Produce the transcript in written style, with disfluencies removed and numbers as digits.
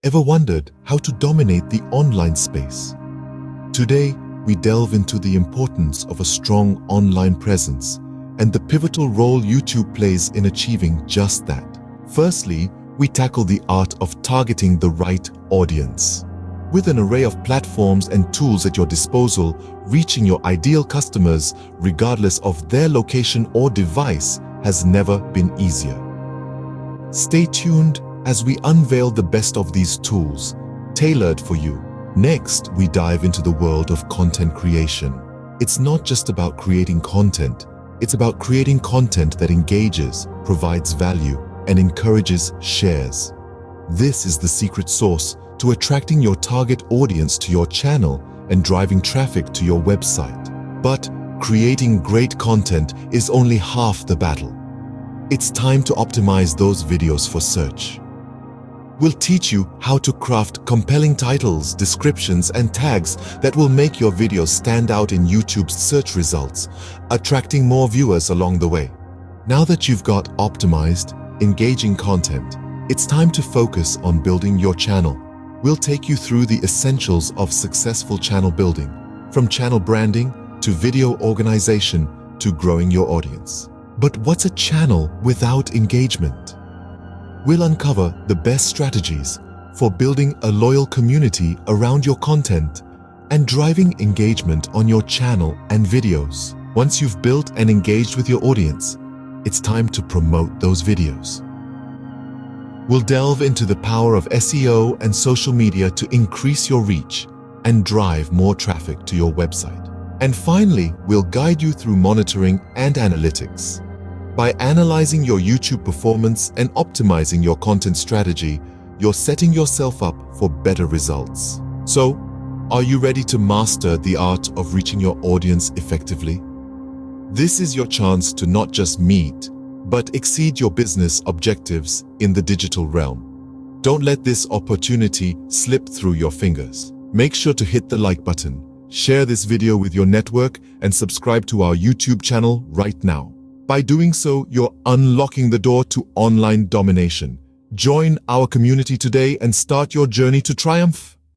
Ever wondered how to dominate the online space? Today, we delve into the importance of a strong online presence and the pivotal role YouTube plays in achieving just that. Firstly, we tackle the art of targeting the right audience. With an array of platforms and tools at your disposal, reaching your ideal customers, regardless of their location or device, has never been easier. Stay tuned as we unveil the best of these tools, tailored for you. Next, we dive into the world of content creation. It's not just about creating content, it's about creating content that engages, provides value, and encourages shares. This is the secret sauce to attracting your target audience to your channel and driving traffic to your website. But creating great content is only half the battle. It's time to optimize those videos for search. We'll teach you how to craft compelling titles, descriptions, and tags that will make your videos stand out in YouTube's search results, attracting more viewers along the way. Now that you've got optimized, engaging content, it's time to focus on building your channel. We'll take you through the essentials of successful channel building, from channel branding to video organization to growing your audience. But what's a channel without engagement? We'll uncover the best strategies for building a loyal community around your content and driving engagement on your channel and videos. Once you've built and engaged with your audience, it's time to promote those videos. We'll delve into the power of SEO and social media to increase your reach and drive more traffic to your website. And finally, we'll guide you through monitoring and analytics. By analyzing your YouTube performance and optimizing your content strategy, you're setting yourself up for better results. So, are you ready to master the art of reaching your audience effectively? This is your chance to not just meet, but exceed your business objectives in the digital realm. Don't let this opportunity slip through your fingers. Make sure to hit the like button, share this video with your network, and subscribe to our YouTube channel right now. By doing so, you're unlocking the door to online domination. Join our community today and start your journey to triumph.